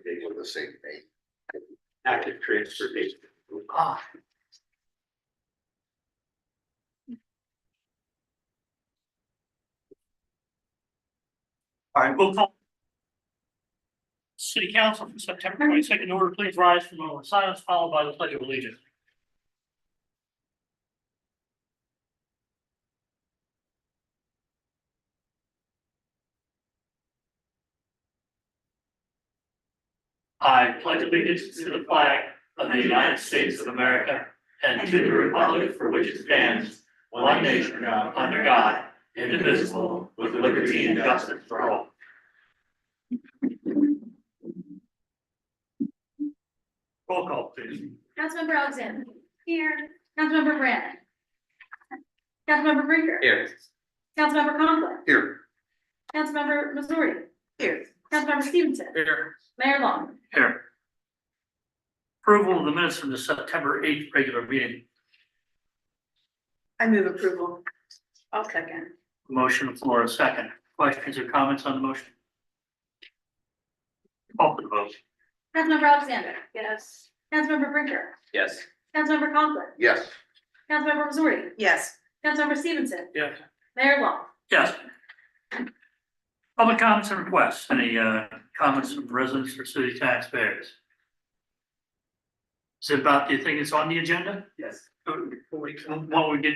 They were the same name. active transportation. Ah. All right, we'll call. City Council for September 22nd, order, please rise for a moment of silence, followed by the Pledge of Allegiance. I pledge allegiance to the flag of the United States of America and to the republic for which it stands, one nation, under God, indivisible, with liberty and justice for all. Roll call, please. Councilmember Alexander. Here. Councilmember Brandon. Councilmember Brinker. Here. Councilmember Conklin. Here, Councilmember Missouri. Here. Councilmember Stevenson. Here. Mayor Long. Here. Approval of the minutes from the September 8th regular meeting. I move approval. I'll second. Motion on the floor, a second. Questions or comments on the motion? Call for the vote. Councilmember Alexander. Yes. Councilmember Brinker. Yes. Councilmember Conklin. yes, Councilmember Missouri. Yes. Councilmember Stevenson. Yes. Mayor Long. Yes. Public comments and requests. Any comments from residents or city taxpayers? Is it about the thing that's on the agenda? Yes. While we get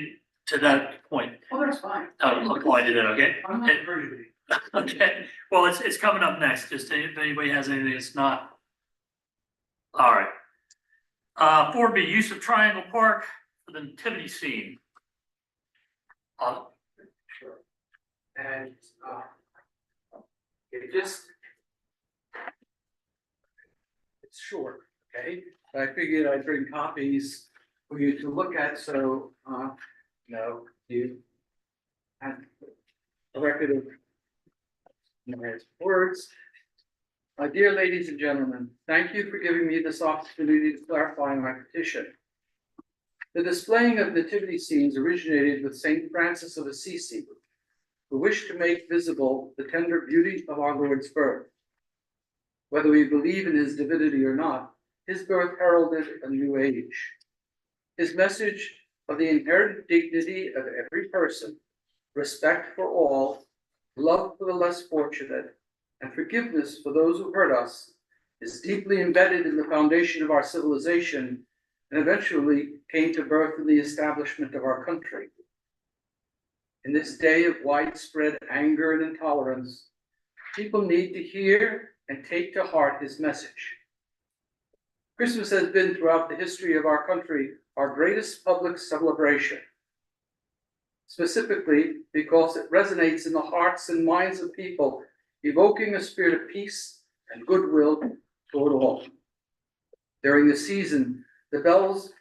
to that point. Oh, that's fine. Oh, I did it, okay? I'm not hurting. Okay, well, it's coming up next, just if anybody has anything that's not. All right. 4B, use of Triangle Park for the nativity scene. Sure. And, it just. It's short, okay? But I figured I'd bring copies for you to look at, so, you have a record of my words. My dear ladies and gentlemen, thank you for giving me this opportunity to clarify my petition. The displaying of nativity scenes originated with Saint Francis of Assisi, who wished to make visible the tender beauty of our Lord's birth. Whether we believe in his divinity or not, his birth heralded a new age. His message of the inherent dignity of every person, respect for all, love for the less fortunate, and forgiveness for those who hurt us is deeply embedded in the foundation of our civilization and eventually came to birth in the establishment of our country. In this day of widespread anger and intolerance, people need to hear and take to heart his message. Christmas has been throughout the history of our country our greatest public celebration, specifically because it resonates in the hearts and minds of people, evoking a spirit of peace and goodwill toward all. During the season, the bells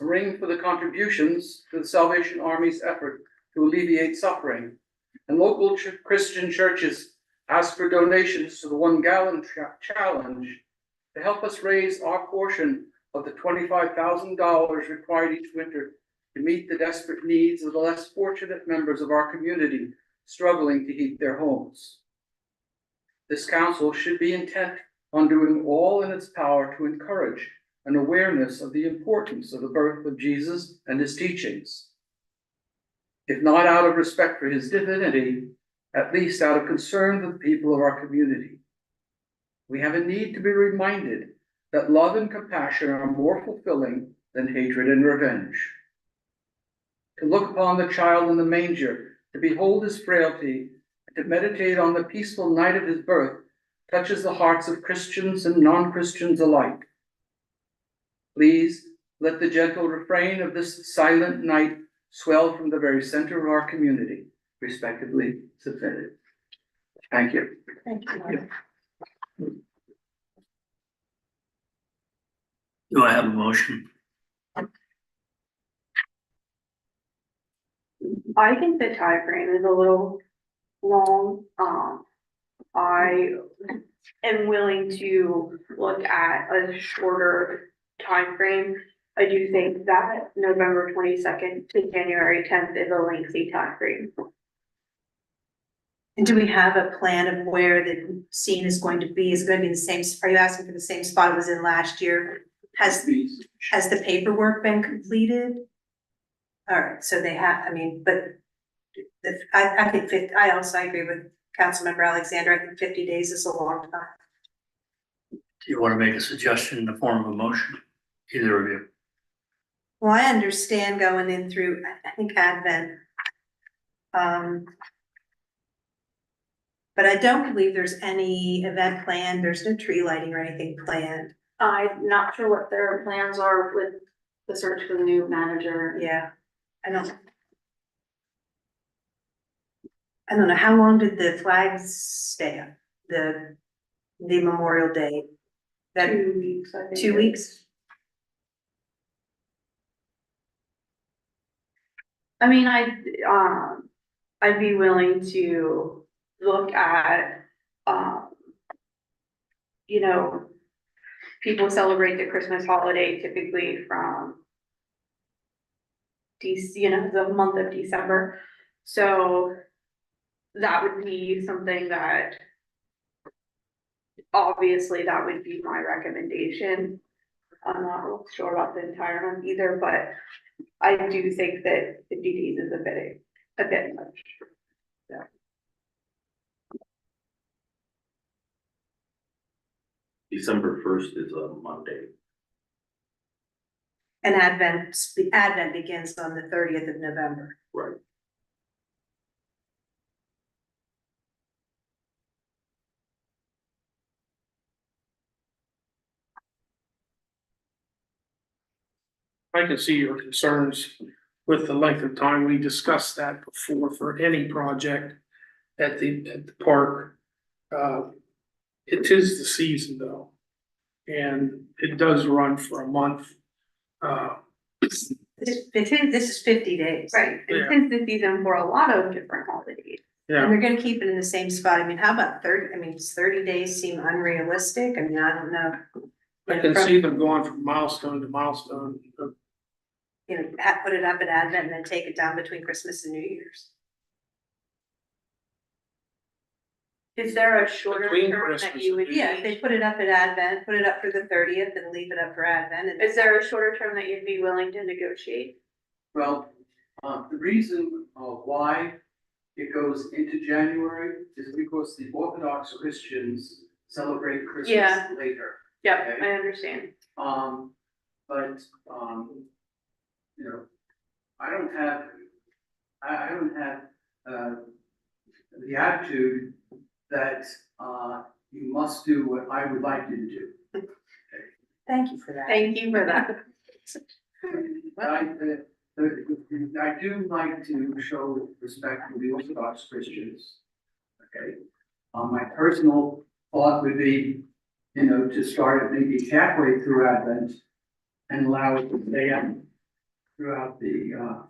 ring for the contributions to the Salvation Army's effort to alleviate suffering, and local Christian churches ask for donations to the 1 gallon challenge to help us raise our portion of the $25,000 required each winter to meet the desperate needs of the less fortunate members of our community struggling to heat their homes. This council should be intent on doing all in its power to encourage an awareness of the importance of the birth of Jesus and his teachings. If not out of respect for his divinity, at least out of concern for the people of our community. We have a need to be reminded that love and compassion are more fulfilling than hatred and revenge. To look upon the child in the manger, to behold his frailty, and to meditate on the peaceful night of his birth touches the hearts of Christians and non-Christians alike. Please let the gentle refrain of this silent night swell from the very center of our community. Respectively submitted. Thank you. Thank you. Do I have a motion? I think the time frame is a little long. I am willing to look at a shorter time frame. I do think that November 22nd to January 10th is a lengthy time frame. And do we have a plan of where the scene is going to be? Is it gonna be the same, are you asking for the same spot it was in last year? Has the paperwork been completed? All right, so they have, I mean, but I think I also agree with Councilmember Alexander. I think 50 days is a long time. Do you want to make a suggestion in the form of a motion? Either of you. Well, I understand going in through, I think Advent. But I don't believe there's any event planned. There's no tree lighting or anything planned. I'm not sure what their plans are with the search for the new manager. Yeah, I don't know, how long did the flags stay up? The Memorial Day? That 2 weeks, I think. 2 weeks? I mean, I'd be willing to look at, you know, people celebrate the Christmas holiday typically from the month of December. So that would be something that obviously that would be my recommendation. I'm not real sure about the entire month either, but I do think that 50 days is a bit much. December 1st is a Monday. And Advent begins on the 30th of November. Right. I can see your concerns with the length of time. We discussed that before for any project at the park. It is the season though, and it does run for a month. This is 50 days. Right, Yeah. and since the season for a lot of different holidays. And Yeah, they're gonna keep it in the same spot. I mean, how about 30, I mean, does 30 days seem unrealistic? I mean, I don't know. I can see them going from milestone to milestone. You know, put it up at Advent and then take it down between Christmas and New Year's. Is there a shorter Between term that Christmas you would? and Yeah, if they put it up at Advent, put it up for the 30th and leave it up for Advent and. Is there a shorter term that you'd be willing to negotiate? Well, the reason why it goes into January is because the Orthodox Christians celebrate Yeah. Christmas later. Yep, Okay. I understand. But, you know, I don't have, the attitude that, you must do what I would like you to do. Thank you for that. Thank you for that. I do like to show respect to the Orthodox Christians. Okay, my personal thought would be, you know, to start at maybe halfway through Advent and allow it to stay up throughout the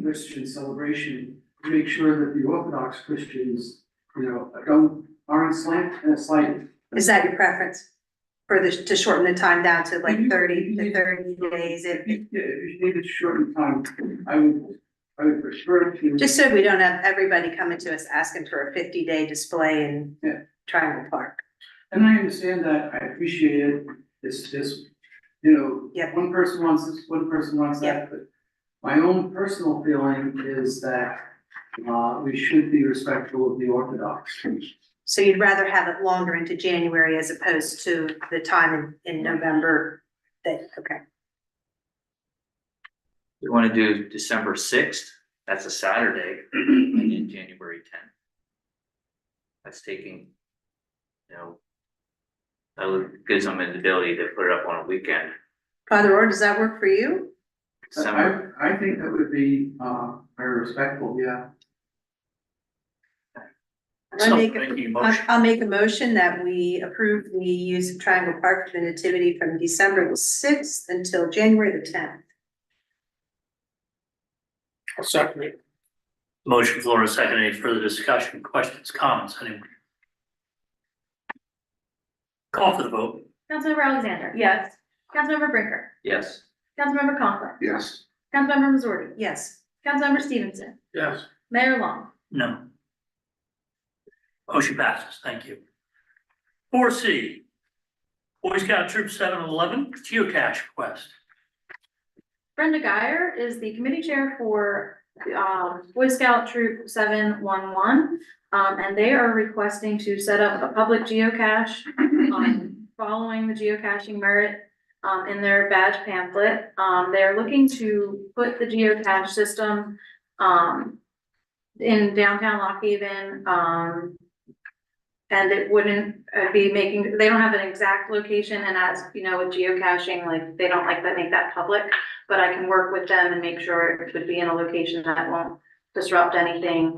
Christian celebration, to make sure that the Orthodox Christians, you know, aren't slighted. Is that your preference? To shorten the time down to like If 30 you- 30 days? If you need a shortened time, I would prefer to. Just so we don't have everybody coming to us asking for a 50-day display in Yeah. Triangle Park. And I understand that, I appreciate it, it's just, you know, Yeah. one person wants this, one person wants that, but my own personal feeling is that, we should be respectful of the Orthodox. So you'd rather have it longer into January as opposed to the time in November okay. We wanna do December 6th, that's a Saturday, and then January 10th. That's taking, you know, that gives them an ability to put it up on a weekend. Father Orr, does that work for you? December, I think that would be, very respectful, yeah. I'll make Making a motion. I'll make a motion that we approve the use of Triangle Park for the nativity from December the 6th until January the 10th. I'll second it. Motion floor is second. Any further discussion, questions, comments, anyone? Call for the vote. Councilmember Alexander. Yes. Councilmember Brinker. yes. Councilmember Conklin. Yes. Councilmember Missouri. Yes. Councilmember Stevenson. Yes, Mayor Long. No. Motion passes, thank you. 4C, Boy Scout Troop 711 geocache request. Brenda Geyer is the committee chair for Boy Scout Troop 711. And they are requesting to set up a public geocache, following the geocaching merit in their badge pamphlet. They're looking to put the geocache system in downtown Lock Haven. And it wouldn't be making, they don't have an exact location, and as you know, with geocaching, like, they don't like to make that public. But I can work with them and make sure it would be in a location that won't disrupt anything,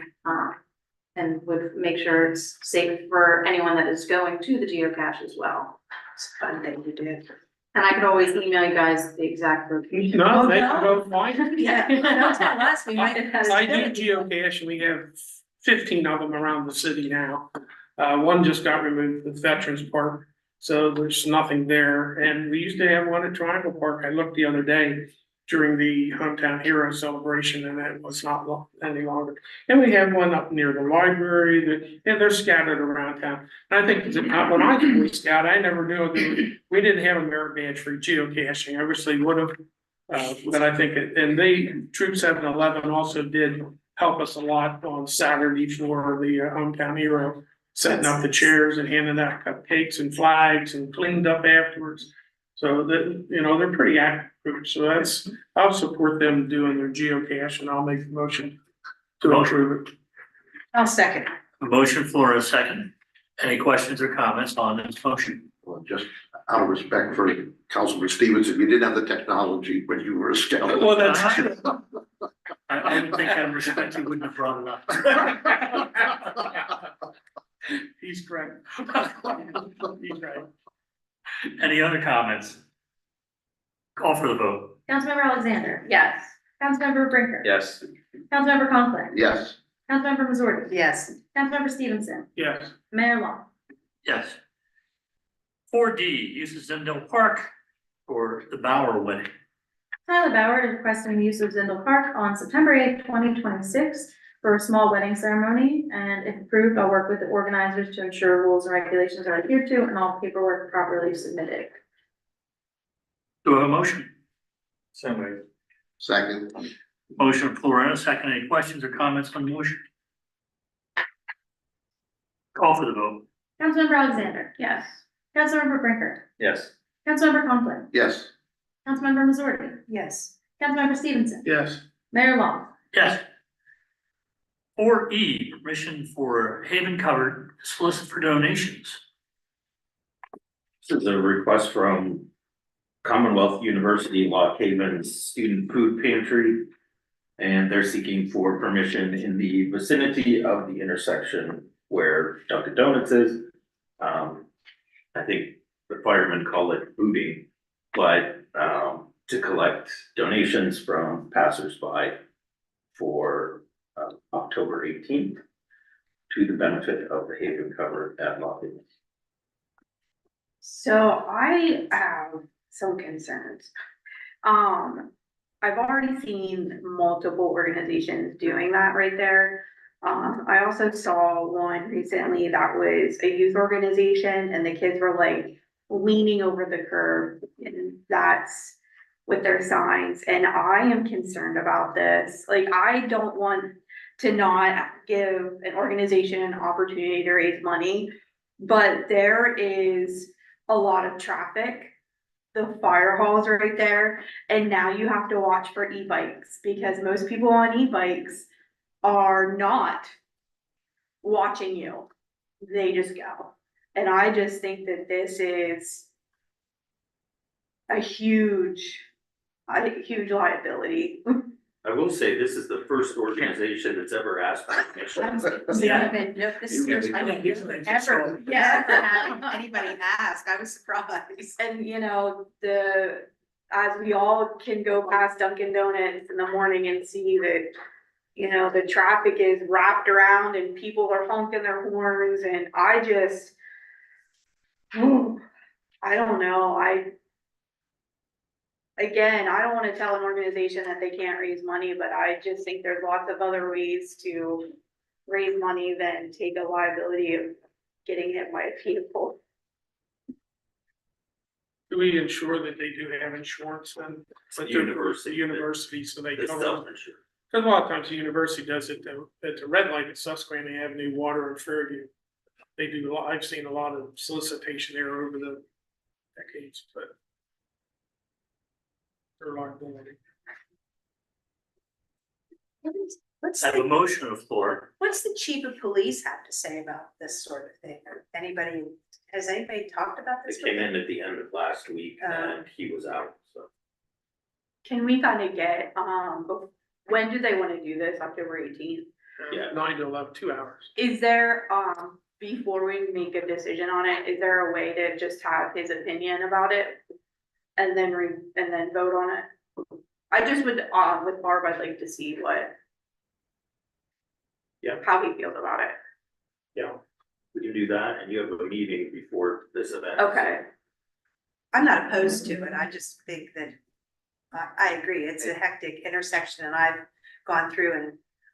and would make sure it's safe for anyone that is going to the geocache as well. It's a fun thing to do. And I could always email you guys the exact location. No, they can go find it. Yeah, don't tell us, we might. I do geocache, and we have 15 of them around the city now. One just got removed with Veterans Park, so there's nothing there. And we used to have one at Triangle Park. I looked the other day during the Hometown Hero celebration, and that was not any longer. And we have one up near the library and they're scattered around town. And I think when I was a Boy Scout, I never knew that we didn't have a merit badge for geocaching. I wish they would have. But I think Troop 711 also did help us a lot on Saturday for the Hometown Hero, setting up the chairs and handing out cupcakes and flags and cleaned up afterwards. So that, they're pretty active groups, so I'll support them doing their geocache, and I'll make the motion to approve it. I'll second. A motion for a second. Any questions or comments on this motion? Well, just out of respect for Councilman Stevenson, you didn't have the technology when you were a scout. Well, that's true. I would think out of respect, you wouldn't have brought it up. He's correct. He's right. Any other comments? Call for the vote. Councilmember Alexander. Yes. Councilmember Brinker. Yes. Councilmember Conklin. Yes, Councilmember Missouri. Yes, Councilmember Stevenson. Yes, Mayor Long. Yes. 4D, uses Zendel Park for the Bauer wedding. Tyler Bauer is requesting the use of Zindel Park on September 8th, 2026 for a small wedding ceremony. And if approved, I'll work with the organizers to ensure rules and regulations are adhered to and all paperwork properly submitted. Do I have a motion? So moved. second, Motion floor and a second. Any questions or comments on the motion? Call for the vote. Councilmember Alexander. Yes. Councilmember Brinker. Yes. Councilmember Conklin. yes, Councilmember Missouri. yes, Councilmember Stevenson. yes, Mayor Long. Yes. 4E, permission for Haven Covered to solicit for donations. this is a request from Commonwealth University Lock Haven's Student Food Pantry. And they're seeking for permission in the vicinity of the intersection where Dunkin' Donuts is. I think the firemen call it booting, but to collect donations from passersby for October 18th to the benefit of the Haven Covered at Lock Haven. So I have some concerns. I've already seen multiple organizations doing that right there. I also saw one recently that was a youth organization and the kids were like leaning over the curb, and that's with their signs. And I am concerned about this. Like, I don't want to not give an organization an opportunity to raise money, but there is a lot of traffic. The fire hall's right there, and now you have to watch for e-bikes because most people on e-bikes are not watching you. They just go. And I just think that this is a huge liability. I will say, this is the first organization that's ever asked for permission. Yeah. this is, I don't Yeah. ever, Yeah. had anybody ask, I was surprised. And as we all can go past Dunkin' Donuts in the morning and see that, the traffic is wrapped around and people are honking their horns, and I just, I don't know, Again, I don't wanna tell an organization that they can't raise money, but I just think there's lots of other ways to raise money than take a liability of getting hit by a vehicle. Do we ensure that they do have insurance then? But the University. university, so they It's cover. self-insured. Cause a lot of times the university does it at the red light at Susquehanna Avenue, Water and Fairview. They do, I've seen a lot of solicitation there over the decades, but. Their liability. What's I have a the, motion on the floor. what's the chief of police have to say about this sort of thing? Or anybody, has anybody talked about this? It came in at the end of last week Oh. and he was out, so. Can we kind of get, when do they want to do this, October 18th? Yeah. 9 to 11, 2 hours. Is there, before we make a decision on it, is there a way to just have his opinion about it? And then vote on it? I just would, with Barb, I'd like to see what. Yeah. How he feels about it. Yeah, we can do that, and you have a meeting before this event. Okay. I'm not opposed to it, I just think that, I agree, it's a hectic intersection and I've gone through and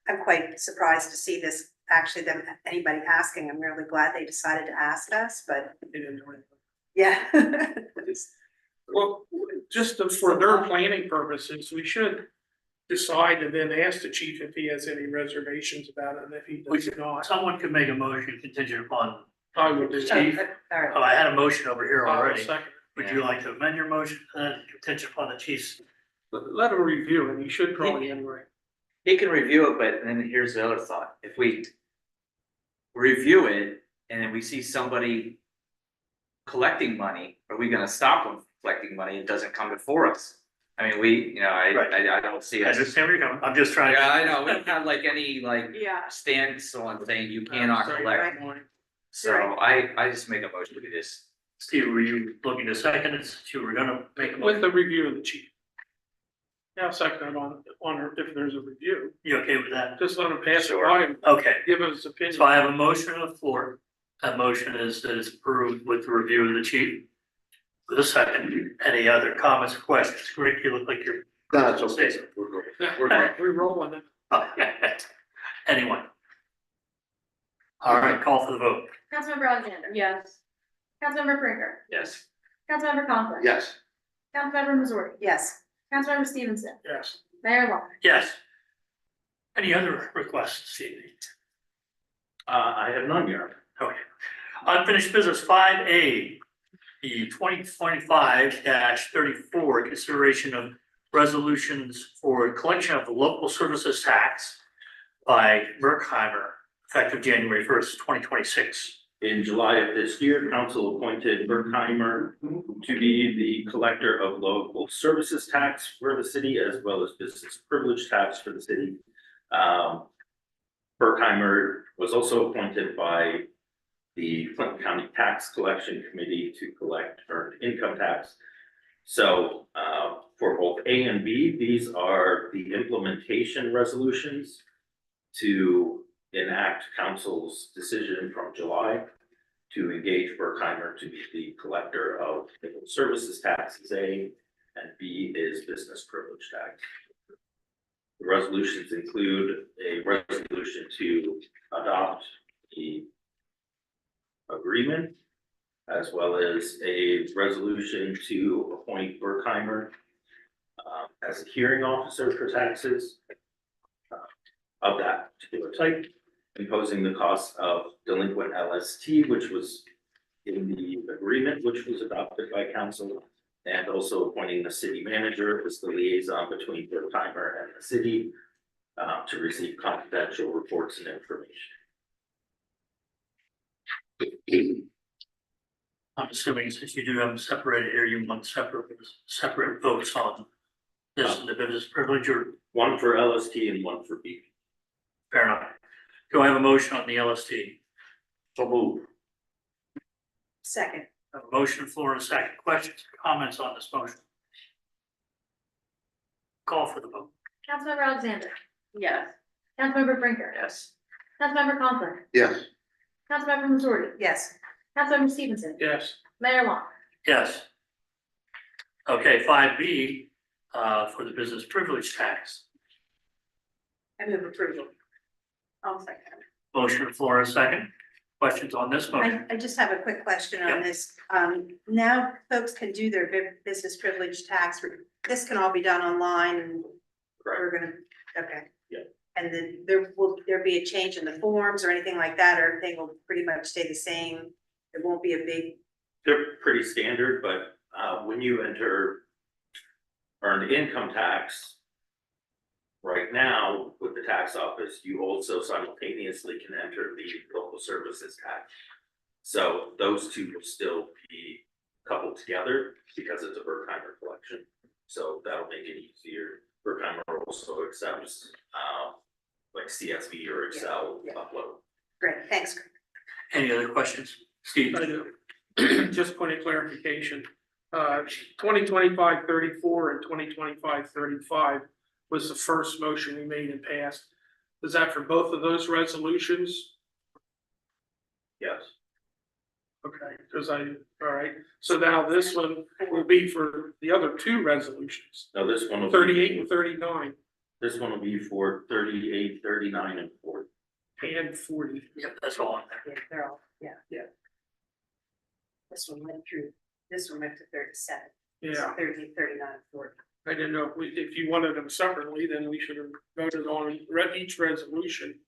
I'm quite surprised to see this, actually, them, anybody asking, I'm really glad they decided to ask us, but They didn't do anything. yeah. Well, just for their planning purposes, we should decide and then ask the chief if he has any reservations about it, and if he does not, Someone could make a motion contingent upon, I would do. Chief? All right. oh, I had a motion over here I will already. second. Would you like to amend your motion, contingent upon the chief's? Let him review it, you should probably anyway. He can review it, but then here's the other thought, if we review it and then we see somebody collecting money, are we gonna stop them from collecting money? It doesn't come before us. I mean, I don't see I us. understand where you're coming, I'm just trying. Yeah, I know, we don't have like any Yeah. stance on saying you cannot Sorry, collect, good morning. so I just make a motion to do this. Steve, were you looking to second it, since you were gonna make a With motion? the review of the chief. Yeah, second it on if there's a review, You okay with that? just let him pass it Sure. by and Okay, give his opinion. so I have a motion on the floor. That motion is that it's approved with the review of the chief. With a second, any other comments or questions? Rick, you look like you're. No, it's okay. We're rolling it. Anyone? All right, call for the vote. Councilmember Alexander. Yes. Councilmember Brinker. Yes. Councilmember Conklin. Yes. Councilmember Missouri. Yes, Councilmember Stevenson. Yes. Mayor Long. Yes. Any other requests this evening? I have none, Your Honor. Okay. Unfinished business 5A, the 2025-34, consideration of resolutions for collection of the local services tax by Merkheimer, effective January 1st, 2026. In July of this year, council appointed Berkheimer to be the collector of local services tax for the city as well as business privilege tax for the city. Berkheimer was also appointed by the Clinton County Tax Collection Committee to collect earned income tax. So for both A and B, these are the implementation resolutions to enact council's decision from July to engage Berkheimer to be the collector of legal services taxes, A, and B is business privilege tax. The resolutions include a resolution to adopt the agreement, as well as a resolution to appoint Berkheimer as a hearing officer for taxes of that particular type, imposing the cost of delinquent LST, which was in the agreement, which was adopted by council, and also appointing the city manager as the liaison between Berkheimer and the city to receive confidential reports and information. I'm assuming since you do have them separated here, you want separate votes on this and the business privilege, or One for LST and one for B. fair enough. Do I have a motion on the LST? So move. second, A motion, floor, and a second. Questions or comments on this motion? Call for the vote. Councilmember Alexander. Yes. Councilmember Brinker. Yes. Councilmember Conklin. Yes. Councilmember Missouri. yes, Councilmember Stevenson. Yes. Mayor Long. Yes. Okay, 5B, for the business privilege tax. I move approval. I'll second. Motion on the floor, a second. Questions on this motion? I just have a quick question Yep. on this. Now folks can do their business privilege tax. This can all be done online and we're gonna, okay. Yeah. And then will there be a change in the forms or anything like that, or everything will pretty much stay the same? It won't be a big, They're pretty standard, but when you enter earned income tax, right now with the tax office, you also simultaneously can enter the local services tax. So those two will still be coupled together because it's a Berkheimer collection. So that'll make it easier. Berkheimer also accepts like CSV or Excel Yeah. upload. great, thanks. Any other questions? Steve? I do. Just point of clarification, 2025-34 and 2025-35 was the first motion we made and passed. Was that for both of those resolutions? Yes. Okay, all right, so now this one will be for the other two resolutions, Now this one will. 38 and 39 This one will be for 38, 39, and 40. and 40. Yep, that's all on there. Yeah, they're all, yeah. Yeah. This one went to 37. Yeah, 30, 39, 40. I didn't know if you wanted them separately, then we should have voted on each resolution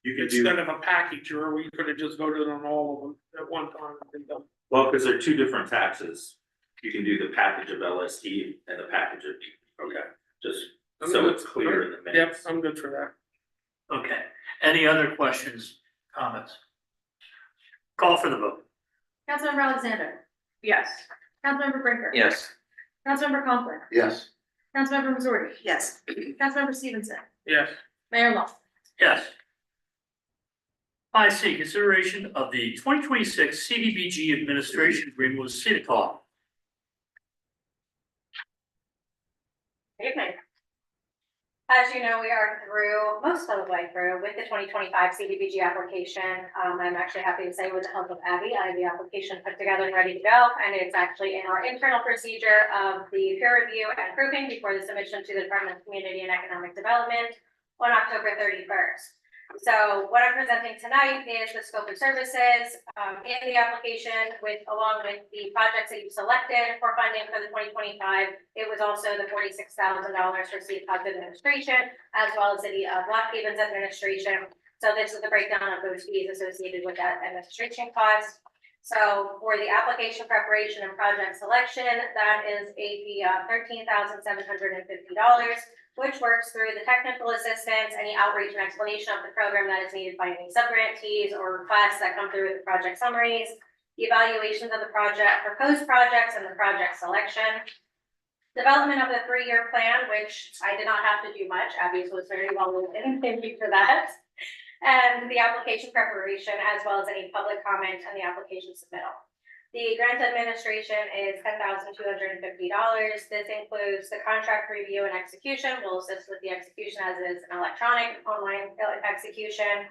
You can do, instead of a package, or we could have just voted on all of them at one time and been done. well, because they're two different taxes. You can do the package of LST and the package of, okay, just so it's clear in the Yep, minutes. I'm good for that. Okay. Any other questions, comments? Call for the vote. Councilmember Alexander, Yes. Councilmember Brinker. Yes. Councilmember Conklin, Yes. Councilmember Missouri, Yes, Councilmember Stevenson, Yes, Mayor Long. Yes. 5C, consideration of the 2026 CDBG administration agreement with CEDACOG. Evening. As you know, we are through, most of the way through with the 2025 CDBG application. I'm actually happy to say with the help of Abby, I have the application put together and ready to go. And it's actually in our internal procedure of the peer review and proofing before the submission to the Department of Community and Economic Development on October 31st. So what I'm presenting tonight is the scope of services in the application along with the projects that you've selected for funding for the 2025. It was also the $46,000 for CEDACOG administration, as well as City of Lock Haven's administration. So this is the breakdown of those fees associated with that administration cost. So for the application preparation and project selection, that is a fee of $13,750. Which works through the technical assistance, any outreach and explanation of the program that is needed by any subgrantees or requests that come through with the project summaries, evaluations of the project, proposed projects, and the project selection. Development of the 3-year plan, which I did not have to do much. Abby's was very well written. Thank you for that. And the application preparation, as well as any public comment on the application submittal. The grant administration is $10,250. This includes the contract review and execution. We'll assist with the execution as it is an electronic online execution.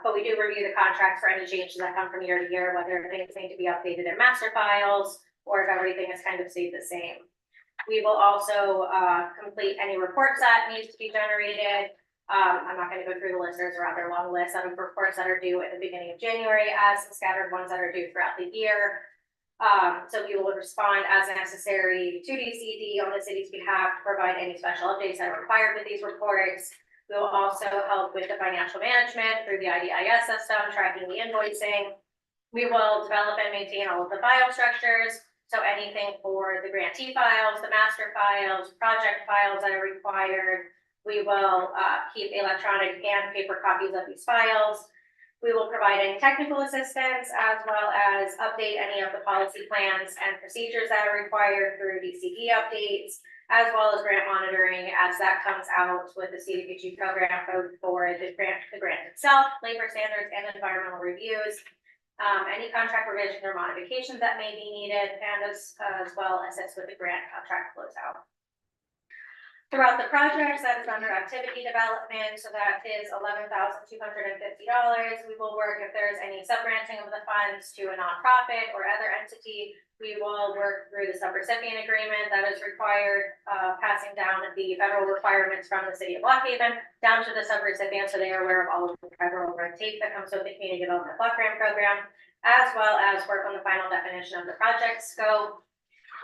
But we do review the contracts for any changes that come from year to year, whether things need to be updated in master files or if everything is kind of stayed the same. We will also complete any reports that needs to be generated. I'm not going to go through the list. There's a rather long list of reports that are due at the beginning of January, as scattered ones that are due throughout the year. So we will respond as necessary to DCD on the city's behalf to provide any special updates that are required with these reports. We will also help with the financial management through the IDIS system, tracking the invoicing. We will develop and maintain all of the file structures. So anything for the grantee files, the master files, project files that are required. We will keep electronic and paper copies of these files. We will provide any technical assistance as well as update any of the policy plans and procedures that are required through DCE updates, as well as grant monitoring as that comes out with the CDBG program for the grant itself, labor standards and environmental reviews, any contract revision or modifications that may be needed, and as well assist with the grant contract closeout. Throughout the projects, that is under activity development, so that is $11,250. We will work if there's any subgranting of the funds to a nonprofit or other entity We will work through the subrecipient agreement that is required, passing down the federal requirements from the city of Lock Haven down to the subrecipient, so they are aware of all of the federal red tape that comes with the community development block grant program, as well as work on the final definition of the project scope.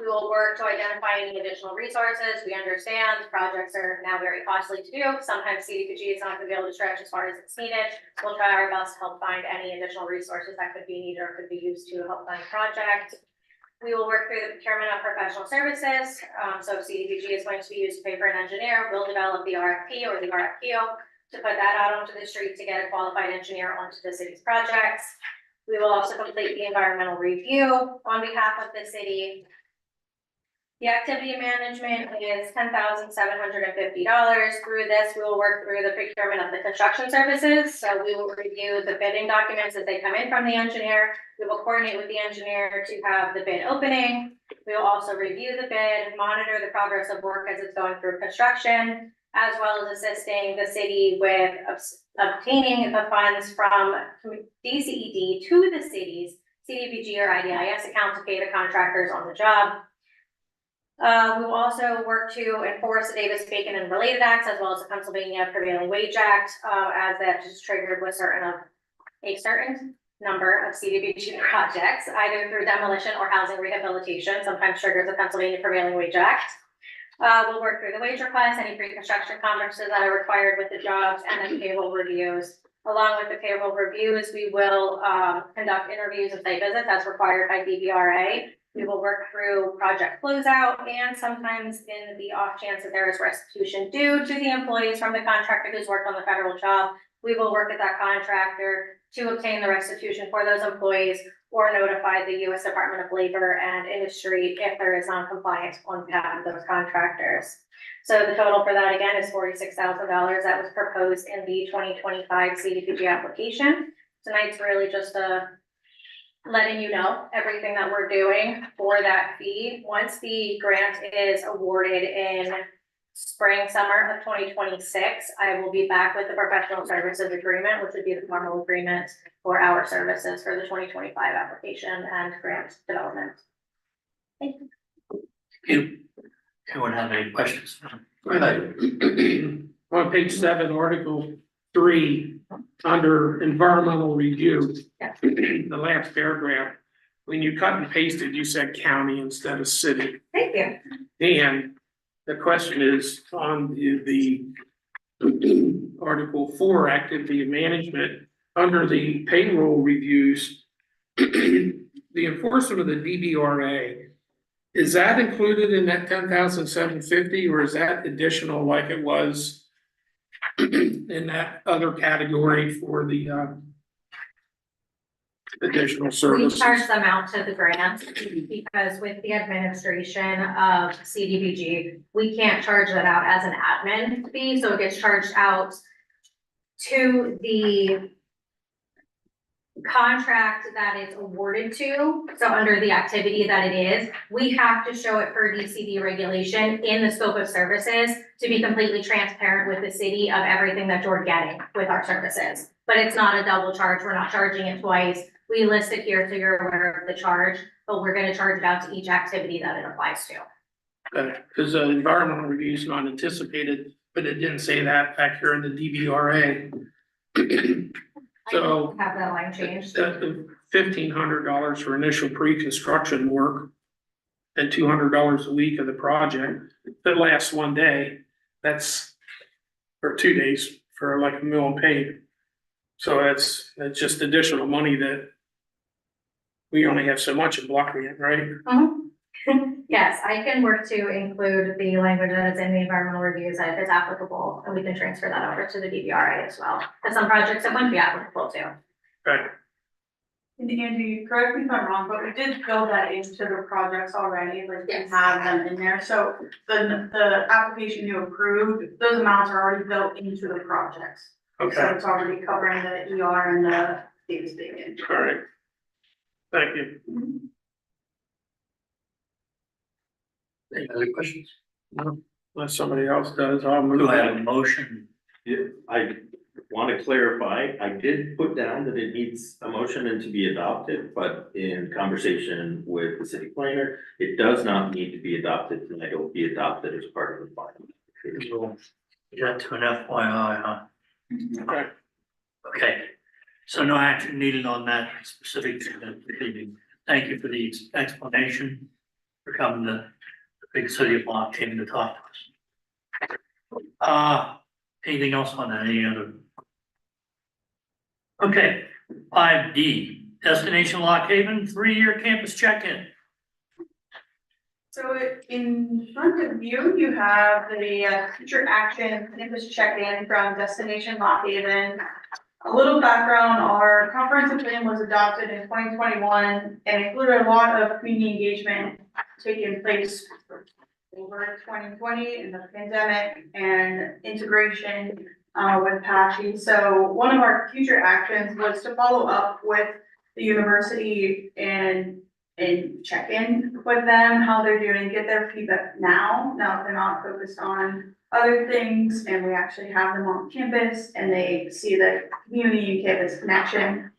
We will work to identify any additional resources. We understand projects are now very costly to do. Sometimes CDBG is not going to be able to stretch as far as it's needed. We'll try our best to help find any additional resources that could be needed or could be used to help fund the project. We will work through the procurement of professional services. So if CDBG is going to be used to pay for an engineer, we'll develop the RFP or the RFQ to put that out onto the street to get a qualified engineer onto the city's projects. We will also complete the environmental review on behalf of the city. The activity management is $10,750. Through this, we will work through the procurement of the construction services. So we will review the bidding documents as they come in from the engineer. We will coordinate with the engineer to have the bid opening. We will also review the bid, monitor the progress of work as it's going through construction, as well as assisting the city with obtaining the funds from DCED to the city's CDBG or IDIS account to pay the contractors on the job. We will also work to enforce the Davis-Bacon and related acts, as well as the Pennsylvania Prevailing Wage Act, as that is triggered with a certain number of CDBG projects, either through demolition or housing rehabilitation, sometimes triggers the Pennsylvania Prevailing Wage Act. We'll work through the wage requests, any pre-construction conferences that are required with the jobs, and then payroll reviews. Along with the payroll reviews, we will conduct interviews and site visits as required by DBRA. We will work through project closeout, and sometimes in the off chance that there is restitution due to the employees from the contractor who's worked on the federal job, we will work with that contractor to obtain the restitution for those employees or notify the U.S. Department of Labor and Industry if there is non-compliance on behalf of those contractors. So the total for that again is $46,000 that was proposed in the 2025 CDBG application. Tonight's really just letting you know everything that we're doing for that fee. Once the grant is awarded in spring, summer of 2026, I will be back with the professional services agreement, which would be the formal agreement for our services for the 2025 application and grant development. Thank you. Anyone have any questions? On page 7, Article 3, under environmental review, the last paragraph, when you cut and pasted, you said county instead of city. Thank you. And the question is on the Article 4, activity management, under the payroll reviews, the enforcement of the DBRA, is that included in that 10,750, or is that additional like it was in that other category for the additional We services? charge them out to the grant because with the administration of CDBG, we can't charge that out as an admin fee, so it gets charged out to the contract that it's awarded to. So under the activity that it is, we have to show it per DCD regulation in the scope of services to be completely transparent with the city of everything that you're getting with our services. But it's not a double charge. We're not charging it twice. We list it here so you're aware of the charge, but we're gonna charge it out to each activity that it applies to. Because the environmental review is not anticipated, but it didn't say that back here in the DBRA. So Have that line changed. $1,500 for initial pre-construction work and $200 a week of the project. That lasts one day, that's, or 2 days for like a mill and pave. So that's just additional money that we only have so much in block grant, right? Yes, I can work to include the language that is in the environmental reviews if it's applicable, and we can transfer that over to the DBRA as well. For some projects, it wouldn't be applicable to. Right. And Angie, correct me if I'm wrong, but we did build that into the projects already, like we have them in there, so the application you approved, those amounts are already built into the projects. So Okay, it's already covering the ER and the Davis-Bacon. all right. Thank you. Any other questions? No, unless somebody else does, I'll move. Do I have a motion? Yeah, I want to clarify, I did put down that it needs a motion and to be adopted, but in conversation with the city planner, it does not need to be adopted tonight. It will be adopted as part of the final. Yeah, to an FYI, huh? Okay. Okay, so no action needed on that specific. Thank you for the explanation, for coming to the big city of Lock Haven to talk to us. Anything else on that, any other? Okay, 5D, Destination Lock Haven, 3-year campus check-in. So in front of you, you have the future action campus check-in from Destination Lock Haven. A little background, our comprehensive plan was adopted in 2021 and included a lot of community engagement taking place over 2020 in the pandemic and integration with Patchy. So one of our future actions was to follow up with the university and check in with them, how they're doing, get their feedback now if they're not focused on other things, and we actually have them on campus and they see the community and campus connection.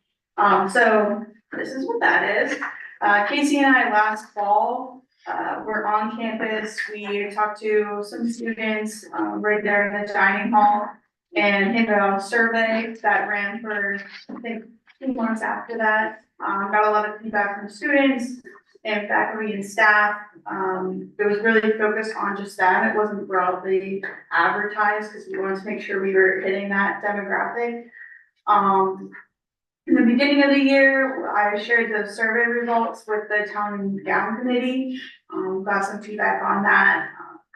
So this is what that is. Casey and I last fall, were on campus. We talked to some students, right there in the dining hall and handed out a survey that ran for, I think, 2 months after that. Got a lot of feedback from students and faculty and staff. It was really focused on just them. It wasn't broadly advertised because we wanted to make sure we were hitting that demographic. In the beginning of the year, I shared the survey results with the town and gown committee. Got some feedback on that.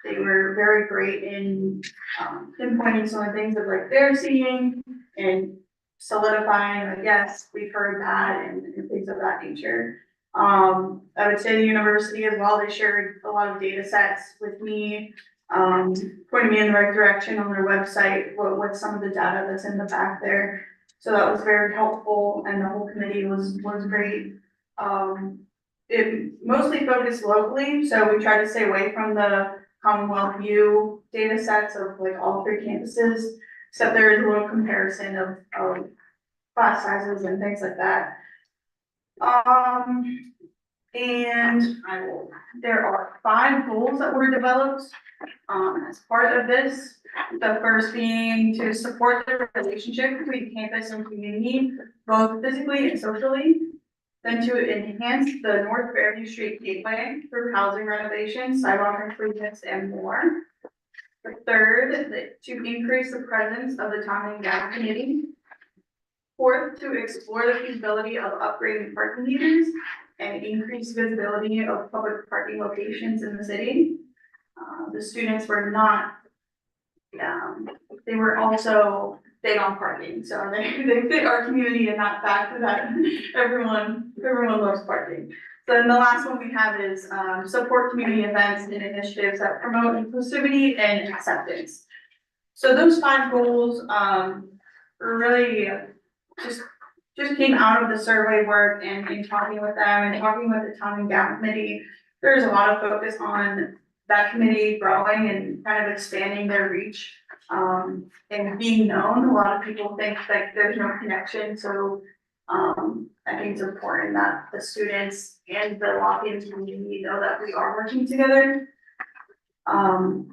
They were very great in pinpointing some of the things that like they're seeing and solidifying, like, yes, we've heard that and things of that nature. I would say the university as well, they shared a lot of data sets with me, pointing me in the right direction on their website, what some of the data that's in the back there. So that was very helpful and the whole committee was great. It mostly focused locally, so we tried to stay away from the Commonwealth View data sets of like all 3 campuses, except there is a little comparison of class sizes and things like that. And there are 5 goals that were developed as part of this. The first being to support the relationship between campus and community, both physically and socially. Then to enhance the North Fairview Street gateway through housing renovations, sidewalk improvements, and more. The third, to increase the presence of the town and gown committee. Fourth, to explore the feasibility of upgrading parking meters and increase visibility of public parking locations in the city. The students were not, they were also big on parking, so they fit our community in that fact that everyone loves parking. So then the last one we have is support community events and initiatives that promote inclusivity and acceptance. So those 5 goals really just came out of the survey work and in talking with them and talking with the town and gown committee. There's a lot of focus on that committee growing and kind of expanding their reach and being known. A lot of people think that there's no connection, so I think it's important that the students and the Lock Haven community know that we are working together.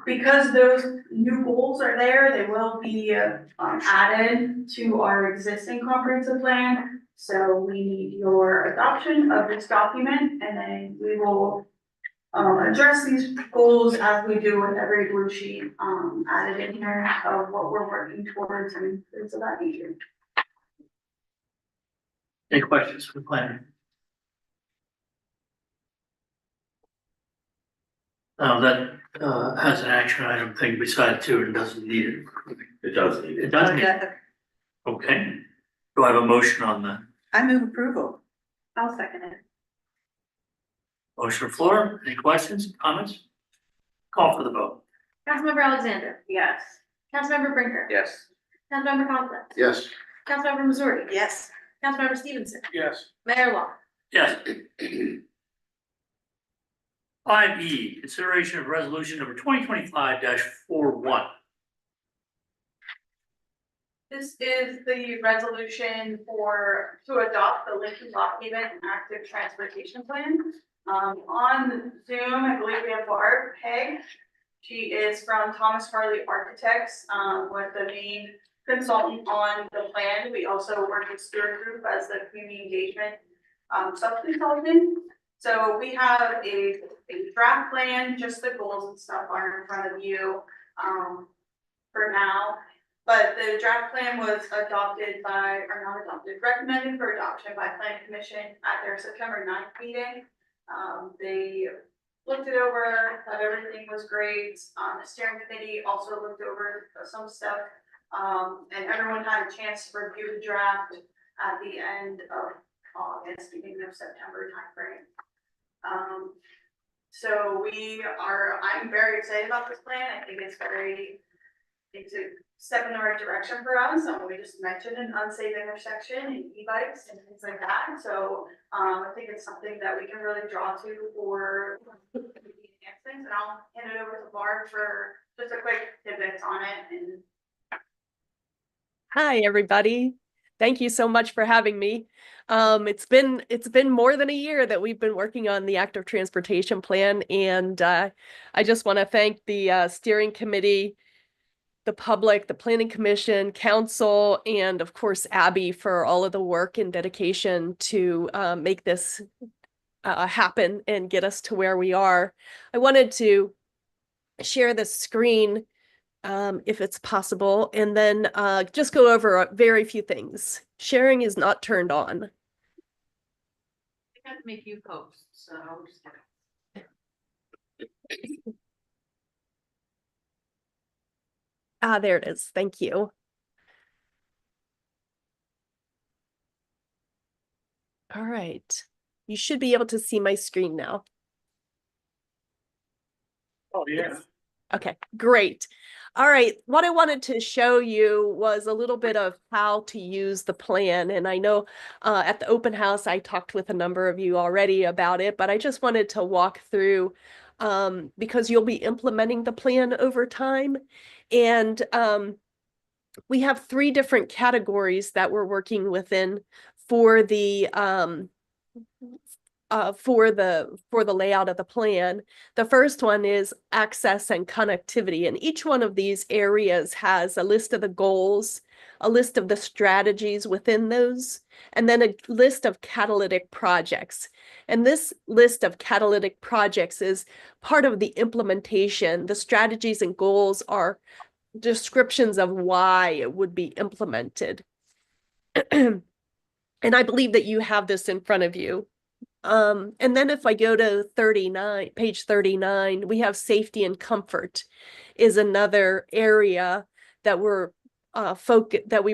Because those new goals are there, they will be added to our existing comprehensive plan. So we need your adoption of this document, and then we will address these goals as we do with every blue sheet added in here of what we're working towards and things of that nature. Any questions for the planner? That has an action item thing beside to it, doesn't need it. It does need It it. does need it. Okay. Do I have a motion on that? I move approval. I'll second it. Motion floor, any questions, comments? Call for the vote. Councilmember Alexander. Yes. Councilmember Brinker. Yes. Councilmember Conklin. Yes. Councilmember Missouri. Yes. Councilmember Stevenson. Yes. Mayor Long. Yes. 5E, consideration of resolution number 2025-41. This is the resolution to adopt the Lincoln Lock Haven Active Transportation Plan. On Zoom, I believe we have Barb Hay. She is from Thomas Harley Architects, with the main consultant on the plan. We also work with Stewart Group as the community engagement sub-consultant. So we have a draft plan, just the goals and stuff are in front of you for now. But the draft plan was recommended for adoption by Planning Commission at their September 9th meeting. They looked it over, thought everything was great. The steering committee also looked over some stuff. And everyone had a chance to review the draft at the end of August, beginning of September timeframe. So I'm very excited about this plan. I think it's a step in the right direction for us. We just mentioned an unsafe intersection and e-bikes and things like that. So I think it's something that we can really draw to for enhancements. And I'll hand it over to Barb for just a quick tidbits on it. And hi, everybody. Thank you so much for having me. It's been more than a year that we've been working on the active transportation plan, and I just want to thank the steering committee, the public, the planning commission, council, and of course Abby for all of the work and dedication to make this happen and get us to where we are. I wanted to share the screen if it's possible, and then just go over very few things. Sharing is not turned on. I have to make you post, so I'll just There it is. Thank you. All right. You should be able to see my screen now. Oh, yeah. Okay, great. All right, what I wanted to show you was a little bit of how to use the plan. And I know at the open house, I talked with a number of you already about it, but I just wanted to walk through because you'll be implementing the plan over time. And we have 3 different categories that we're working within for the layout of the plan. The first one is access and connectivity, and each one of these areas has a list of the goals, a list of the strategies within those, and then a list of catalytic projects. And this list of catalytic projects is part of the implementation. The strategies and goals are descriptions of why it would be implemented. And I believe that you have this in front of you. And then if I go to page 39, we have safety and comfort is another area that we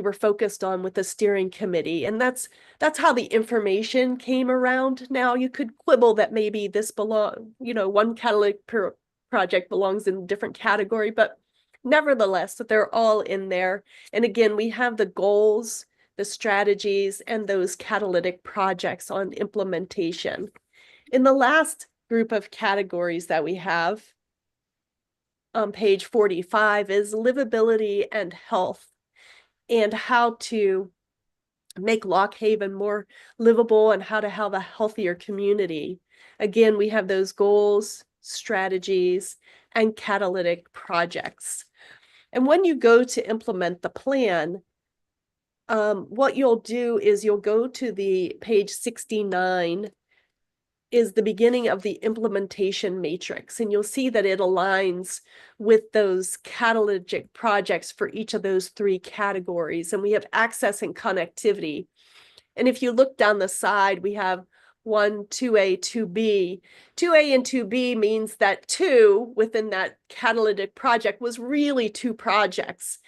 were focused on with the steering committee. And that's how the information came around. Now you could quibble that maybe this one catalytic project belongs in a different category, but nevertheless, they're all in there. And again, we have the goals, the strategies, and those catalytic projects on implementation. In the last group of categories that we have on page 45 is livability and health, and how to make Lock Haven more livable and how to have a healthier community. Again, we have those goals, strategies, and catalytic projects. And when you go to implement the plan, what you'll do is you'll go to the page 69 is the beginning of the implementation matrix, and you'll see that it aligns with those catalytic projects for each of those 3 categories. And we have access and connectivity. And if you look down the side, we have 1, 2A, 2B. 2A and 2B means that 2 within that catalytic project was really 2 projects.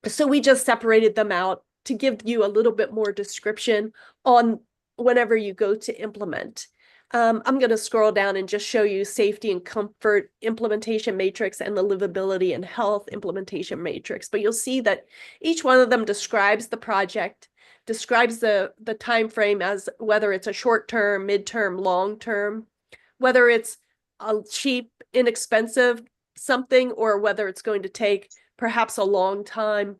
So we just separated them out to give you a little bit more description on whenever you go to implement. I'm going to scroll down and just show you safety and comfort implementation matrix and the livability and health implementation matrix. But you'll see that each one of them describes the project, describes the time frame as whether it's a short term, midterm, long term, whether it's a cheap, inexpensive something, or whether it's going to take perhaps a long time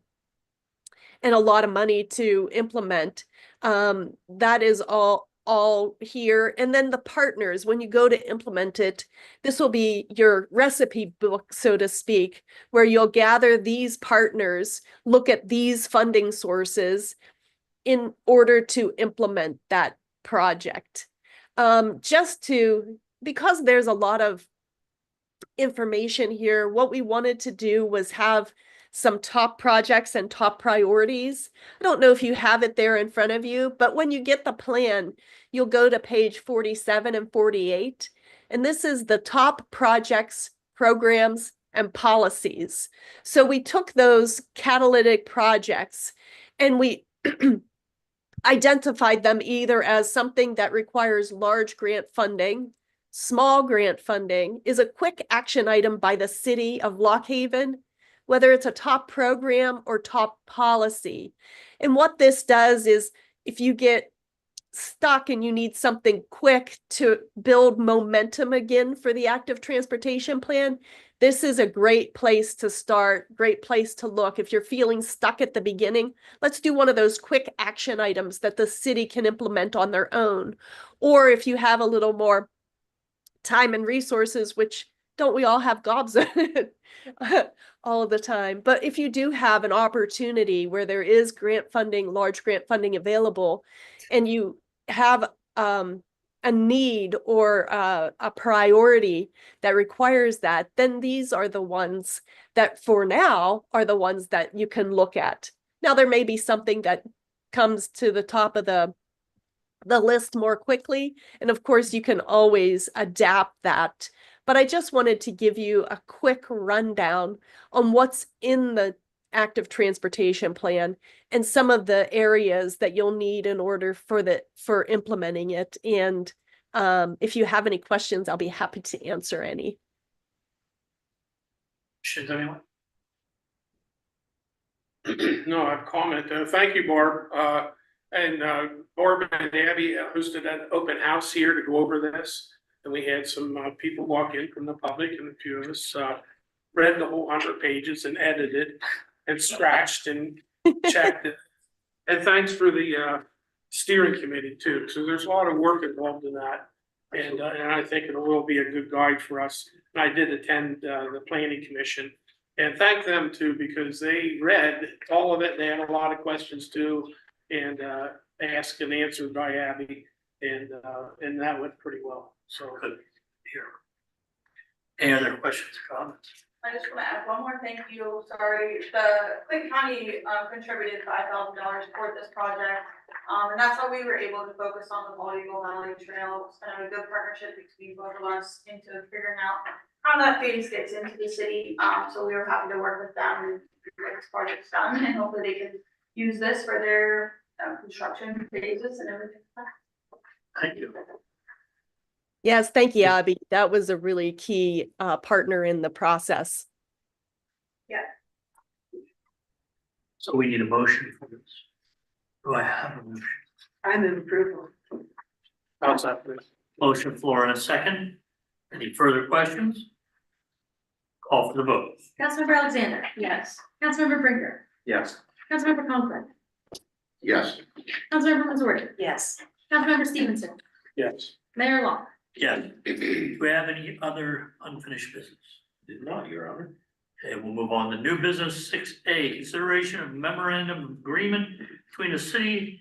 and a lot of money to implement. That is all here. And then the partners, when you go to implement it, this will be your recipe book, so to speak, where you'll gather these partners, look at these funding sources in order to implement that project. Because there's a lot of information here, what we wanted to do was have some top projects and top priorities. I don't know if you have it there in front of you, but when you get the plan, you'll go to page 47 and 48. And this is the top projects, programs, and policies. So we took those catalytic projects and we identified them either as something that requires large grant funding, small grant funding, is a quick action item by the city of Lock Haven, whether it's a top program or top policy. And what this does is if you get stuck and you need something quick to build momentum again for the active transportation plan, this is a great place to start, great place to look. If you're feeling stuck at the beginning, let's do one of those quick action items that the city can implement on their own. Or if you have a little more time and resources, which don't we all have gobs of it all of the time? But if you do have an opportunity where there is grant funding, large grant funding available, and you have a need or a priority that requires that, then these are the ones that for now are the ones that you can look at. Now, there may be something that comes to the top of the list more quickly. And of course, you can always adapt that. But I just wanted to give you a quick rundown on what's in the active transportation plan and some of the areas that you'll need in order for implementing it. And if you have any questions, I'll be happy to answer any. Should anyone? No, I've commented. Thank you, Barb. And Barb and Abby hosted an open house here to go over this. And we had some people walk in from the public, and a few of us read the whole 100 pages and edited and scratched and checked it. And thanks for the steering committee too. So there's a lot of work involved in that. And I think it will be a good guide for us. And I did attend the planning commission and thank them too, because they read all of it. They had a lot of questions too, and asked and answered by Abby, and that went pretty well. So Here. Any other questions or comments? I just want to add one more thank you. Sorry, the Clayton County contributed $5,000 toward this project. And that's how we were able to focus on the Bald Eagle Valley Trail. It's kind of a good partnership between both of us into figuring out how that phase gets into the city. So we were happy to work with them and get this project done, and hopefully they can use this for their construction phases and everything. Thank you. Yes, thank you, Abby. That was a really key partner in the process. So we need a motion for this. Do I have a motion? I'm in approval. outside, please. Motion floor and a second. Any further questions? Call for the vote. Councilmember Alexander. Yes. Councilmember Brinker. Yes. Councilmember Conklin. Yes. Councilmember Missouri. Yes. Councilmember Stevenson. Yes. Mayor Long. Yes. Do we have any other unfinished business? Did not, Your Honor. Okay, we'll move on to new business 6A, consideration of memorandum of agreement between the city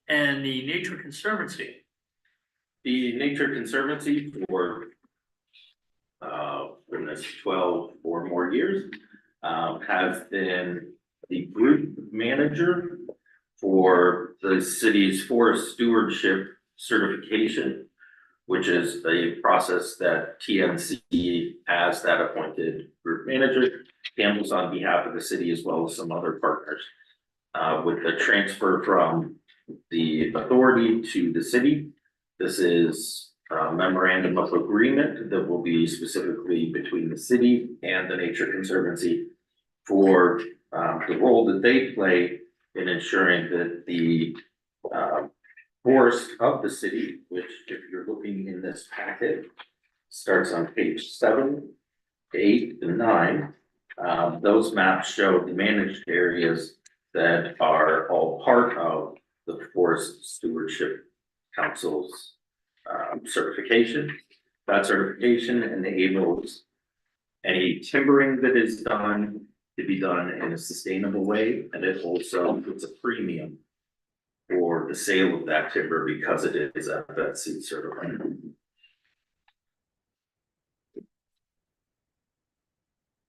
and the Nature Conservancy. The Nature Conservancy for goodness, 12 or more years, has been the group manager for the city's forest stewardship certification, which is a process that TNC as that appointed group manager handles on behalf of the city as well as some other partners. With the transfer from the authority to the city, this is a memorandum of agreement that will be specifically between the city and the Nature Conservancy for the role that they play in ensuring that the forest of the city, which if you're looking in this packet, starts on page 7, 8, and 9. Those maps show the managed areas that are all part of the Forest Stewardship Council's certification. That certification enables any timbering that is done to be done in a sustainable way, and it also puts a premium for the sale of that timber because it is FSC certified.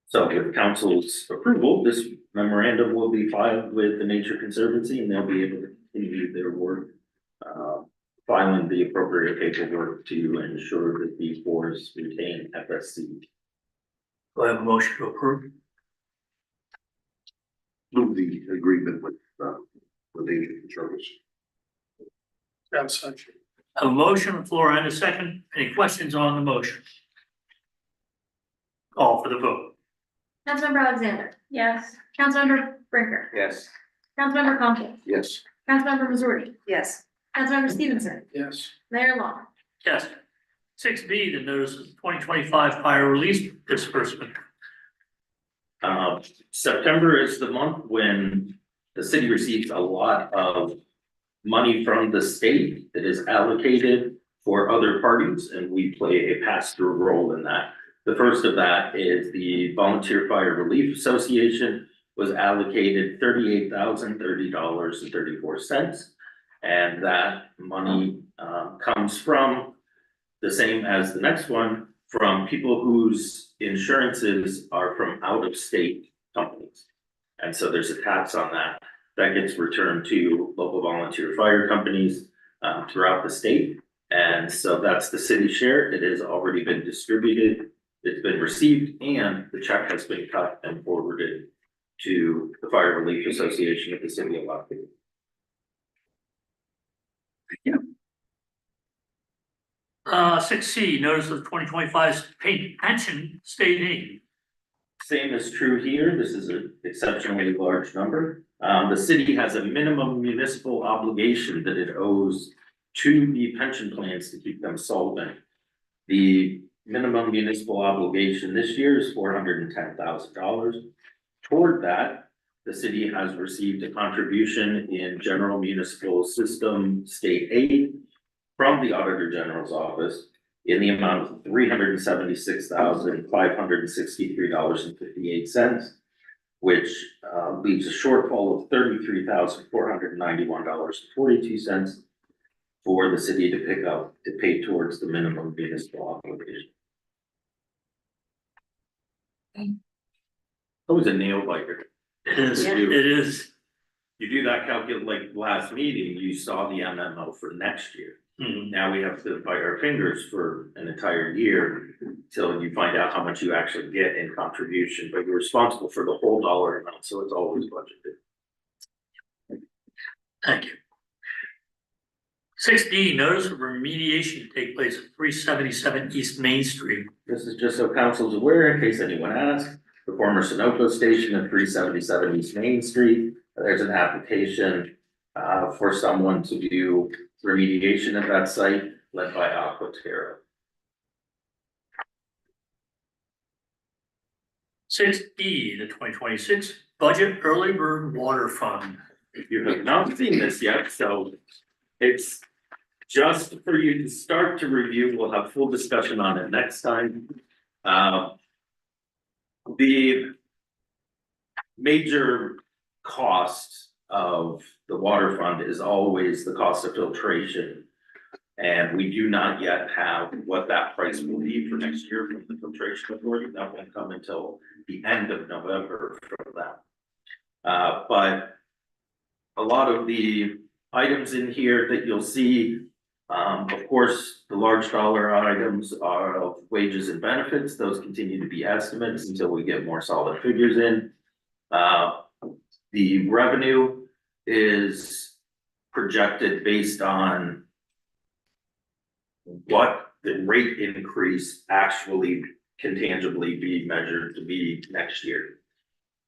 So with council's approval, this memorandum will be filed with the Nature Conservancy and they'll be able to continue their work. Filing the appropriate paperwork to ensure that the forests retain FSC. Do I have a motion to approve? Move the agreement with Nature Conservancy. That's such. A motion on the floor and a second. Any questions on the motion? Call for the vote. Councilmember Alexander. Yes. Councilmember Brinker. Yes. Councilmember Conklin. Yes. Councilmember Missouri. Yes. Councilmember Stevenson. Yes. Mayor Long. Yes. 6B, the notice of 2025 fire release disbursement. September is the month when the city receives a lot of money from the state that is allocated for other parties, and we play a pass-through role in that. The first of that is the Volunteer Fire Relief Association was allocated $38,030.34. And that money comes from the same as the next one, from people whose insurances are from out-of-state companies. And so there's a tax on that that gets returned to local volunteer fire companies throughout the state. And so that's the city share. It has already been distributed. It's been received and the check has been cut and forwarded to the Fire Relief Association of the City of Lockwood. 6C, notice of 2025 pension state aid. Same is true here. This is an exceptionally large number. The city has a minimum municipal obligation that it owes to the pension plans to keep them solvent. The minimum municipal obligation this year is $410,000. Toward that, the city has received a contribution in general municipal system state aid from the Auditor General's office in the amount of $376,563.58, which leaves a shortfall of $33,491.42 for the city to pick up to pay towards the minimum municipal obligation. That was a nail biter. It is, Yeah. it is. You do that calculate, like last meeting, you saw the MMO for next year. Mhm. Now we have to bite our fingers for an entire year till you find out how much you actually get in contribution, but you're responsible for the whole dollar amount, so it's always budgeted. Thank you. 6D, notice of remediation to take place at 377 East Main Street. This is just so council's aware, in case anyone asks, the former Sunoco station at 377 East Main Street, there's an application for someone to do remediation at that site led by Aquaterra. 6E, the 2026 budget early bird water fund. You have not seen this yet, so it's just for you to start to review. We'll have full discussion on it next time. The major cost of the water fund is always the cost of filtration. And we do not yet have what that price will be for next year from the filtration authority. That won't come until the end of November from them. But a lot of the items in here that you'll see, of course, the large dollar items are of wages and benefits. Those continue to be estimates until we get more solid figures in. The revenue is projected based on what the rate increase actually can tangibly be measured to be next year.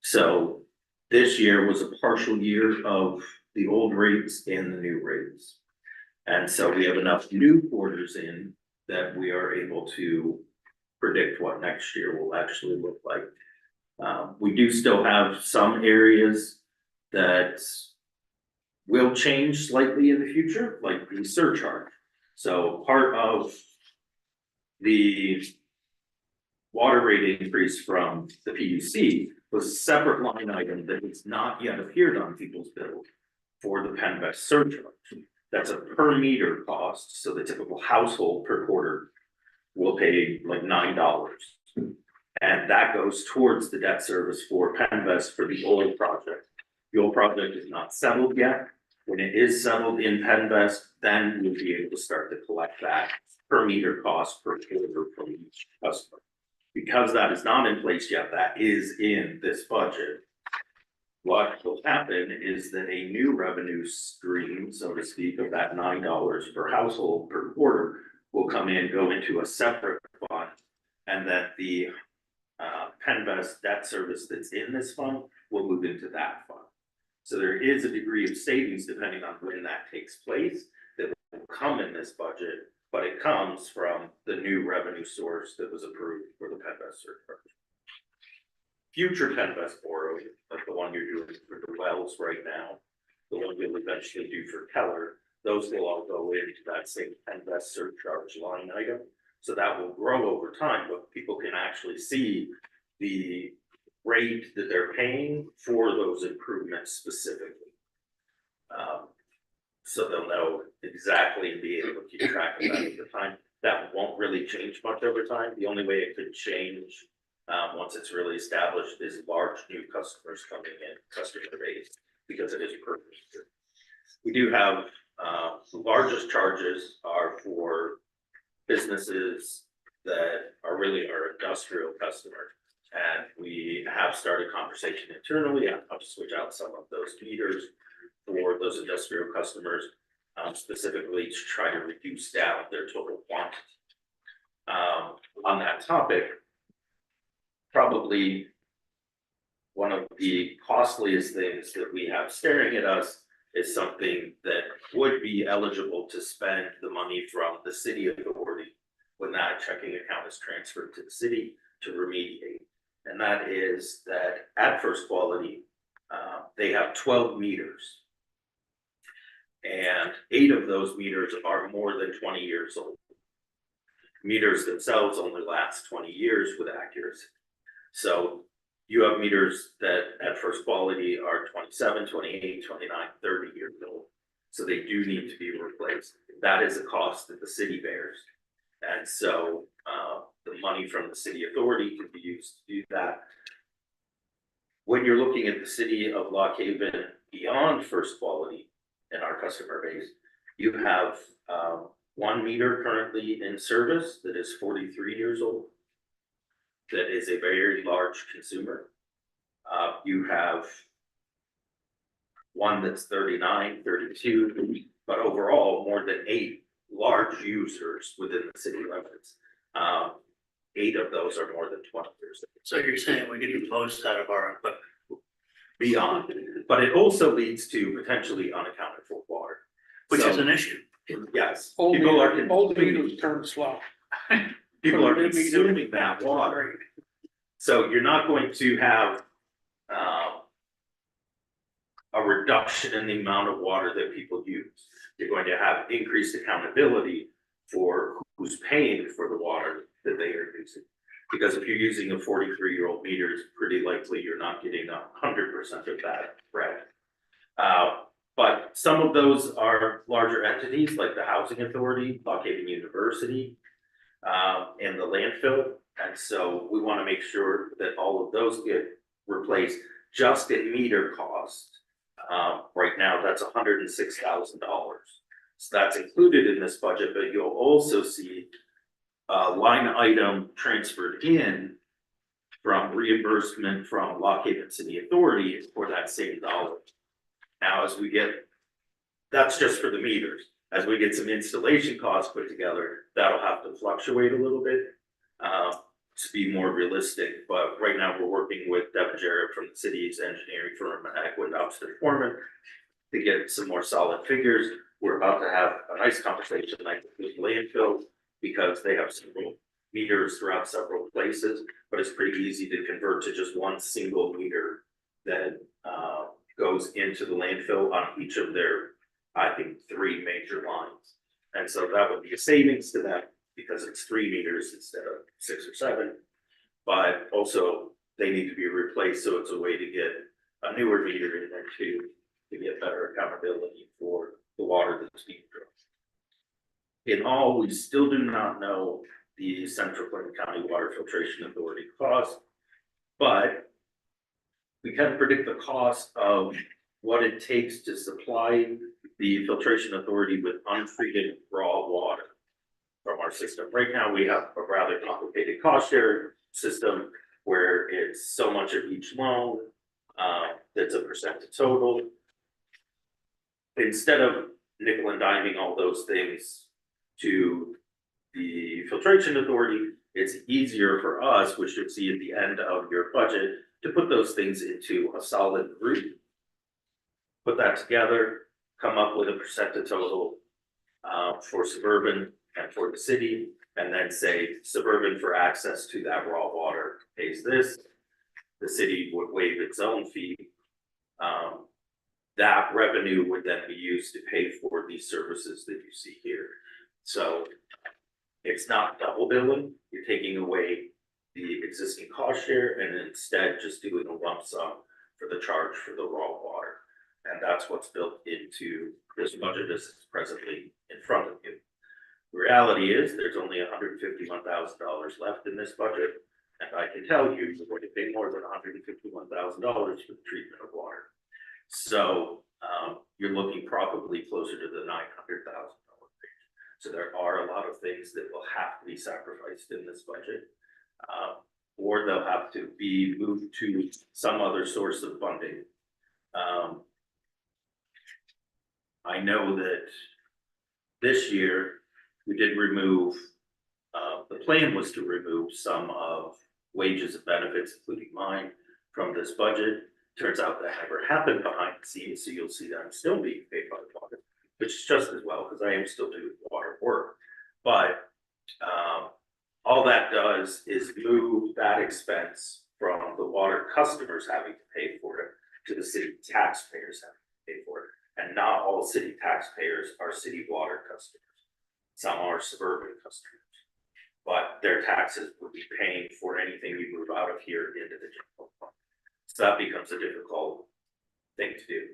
So this year was a partial year of the old rates and the new rates. And so we have enough new quarters in that we are able to predict what next year will actually look like. We do still have some areas that will change slightly in the future, like the surcharge. So part of the water rate increase from the PUC was a separate line item that has not yet appeared on people's bill for the PennVest surcharge. That's a per meter cost, so the typical household per quarter will pay like $9. And that goes towards the debt service for PennVest for the oil project. The oil project is not settled yet. When it is settled in PennVest, then we'll be able to start to collect that per meter cost per quarter from each customer. Because that is not in place yet, that is in this budget. What will happen is that a new revenue stream, so to speak, of that $9 per household per quarter will come in, go into a separate fund. And that the PennVest debt service that's in this fund will move into that fund. So there is a degree of savings depending on when that takes place that will come in this budget, but it comes from the new revenue source that was approved for the PennVest surcharge. Future PennVest borrowing, like the one you're doing for the wells right now, the one we'll eventually do for Keller, those will all go into that same PennVest surcharge line item. So that will grow over time, but people can actually see the rate that they're paying for those improvements specifically. So they'll know exactly and be able to keep track of that over time. That won't really change much over time. The only way it could change once it's really established is large new customers coming in, customer base, because it is per meter. We do have the largest charges are for businesses that are really our industrial customers. And we have started conversation internally on how to switch out some of those meters for those industrial customers, specifically to try to reduce down their total quantity. On that topic, probably one of the costliest things that we have staring at us is something that would be eligible to spend the money from the city authority when that checking account is transferred to the city to remediate. And that is that at First Quality, they have 12 meters. And 8 of those meters are more than 20 years old. Meters themselves only last 20 years with accuracy. So you have meters that at First Quality are 27, 28, 29, 30 years old. So they do need to be replaced. That is a cost that the city bears. And so the money from the city authority can be used to do that. When you're looking at the city of Lock Haven beyond First Quality and our customer base, you have 1 meter currently in service that is 43 years old. That is a very large consumer. You have one that's 39, 32, but overall more than 8 large users within the city limits. 8 of those are more than 20 years. So you're saying we get the most out of our equipment? Beyond, but it also leads to potentially unaccounted for water. Which So, is an issue. yes, Old people are meters consuming, turn slow. people are New meter- consuming that water. So you're not going to have a reduction in the amount of water that people use. You're going to have increased accountability for who's paying for the water that they are using. Because if you're using a 43-year-old meter, it's pretty likely you're not getting 100% of that right. But some of those are larger entities like the Housing Authority, Lock Haven University, and the landfill. And so we want to make sure that all of those get replaced just at meter cost. Right now, that's $106,000. So that's included in this budget, but you'll also see a line item transferred in from reimbursement from Lock Haven City Authority for that same dollar. Now, as we get, that's just for the meters. As we get some installation costs put together, that'll have to fluctuate a little bit to be more realistic. But right now, we're working with Devin Jarrett from the city's engineering firm, Equinox Foreman, to get some more solid figures. We're about to have a nice conversation like with landfill because they have several meters throughout several places, but it's pretty easy to convert to just one single meter that goes into the landfill on each of their, I think, 3 major lines. And so that would be a savings to them because it's 3 meters instead of 6 or 7. But also they need to be replaced, so it's a way to get a newer meter in there too, to get better accountability for the water that's being drawn. In all, we still do not know the Central Clinton County Water Filtration Authority cost, but we can predict the cost of what it takes to supply the filtration authority with untreated raw water from our system. Right now, we have a rather complicated cost share system where it's so much of each loan, that's a percent of total. Instead of nickel and diming all those things to the filtration authority, it's easier for us, which you'll see at the end of your budget, to put those things into a solid group. Put that together, come up with a percent of total for suburban and for the city, and then say suburban for access to that raw water pays this. The city would waive its own fee. That revenue would then be used to pay for these services that you see here. So it's not double billing, you're taking away the existing cost share and instead just doing a lump sum for the charge for the raw water. And that's what's built into this budget as it's presently in front of you. The reality is there's only $151,000 left in this budget. And I can tell you, you're going to pay more than $151,000 for the treatment of water. So you're looking probably closer to the $900,000 range. So there are a lot of things that will have to be sacrificed in this budget. Or they'll have to be moved to some other source of funding. I know that this year we did remove, the plan was to remove some of wages and benefits, including mine, from this budget. Turns out that never happened behind the scenes, so you'll see that I'm still being paid by the water, which is just as well, because I am still doing water work. But all that does is move that expense from the water customers having to pay for it to the city taxpayers having to pay for it. And not all city taxpayers are city water customers. Some are suburban customers, but their taxes will be paying for anything you move out of here into the general fund. So that becomes a difficult thing to do,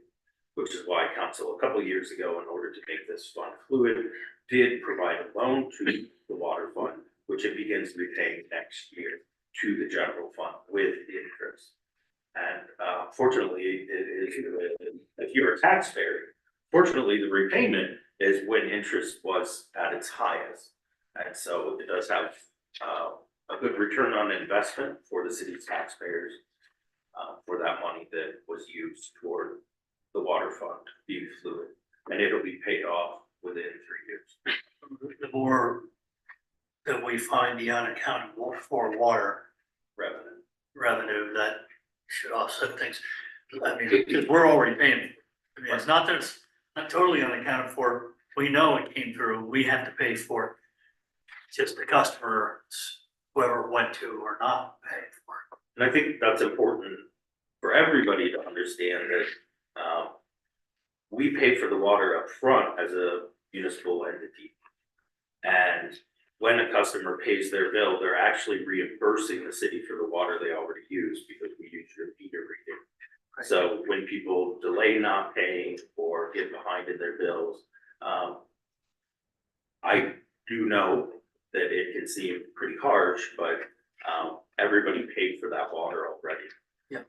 which is why council a couple of years ago, in order to make this fund fluid, did provide a loan to the water fund, which it begins to be paying next year to the general fund with interest. And fortunately, it is, if you're a taxpayer, fortunately, the repayment is when interest was at its highest. And so it does have a good return on investment for the city's taxpayers for that money that was used toward the water fund being fluid. And it'll be paid off within 3 years. The more that we find the unaccounted for water revenue, that should offset things. I mean, because we're already paying. I mean, it's not that it's not totally unaccounted for. We know it came through. We have to pay for it. It's just the customer, whoever it went to or not paying for it. And I think that's important for everybody to understand that we pay for the water up front as a municipal entity. And when a customer pays their bill, they're actually reimbursing the city for the water they already use because we use your meter reading. So when people delay not paying or get behind in their bills, I do know that it can seem pretty harsh, but everybody paid for that water already. Yeah.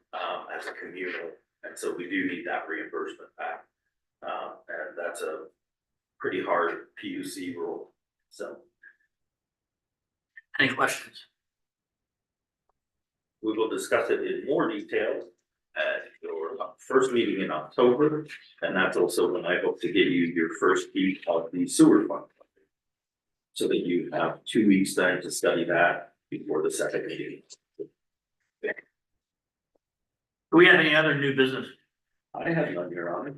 As a communal, and so we do need that reimbursement back. And that's a pretty hard PUC rule, so. Any questions? We will discuss it in more detail at your first meeting in October, and that's also when I hope to give you your first piece of the sewer fund. So that you have 2 weeks then to study that before the second meeting. Do we have any other new business? I have none, Your Honor.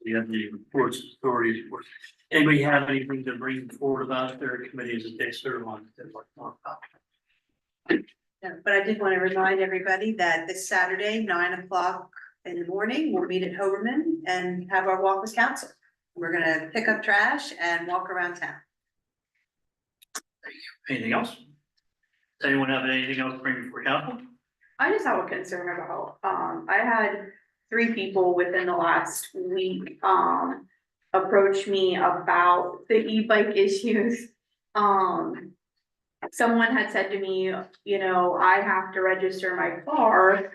We have any reports, authorities, reports. Anybody have anything to bring forward about their committees that they serve on that they'd like to talk about? Yeah, but I did want to remind everybody that this Saturday, 9 o'clock in the morning, we'll meet at Hoberman and have our walk with council. We're gonna pick up trash and walk around town. Anything else? Does anyone have anything else to bring before council? I just have a concern about, I had 3 people within the last week, approach me about the e-bike issues. Someone had said to me, you know, I have to register my car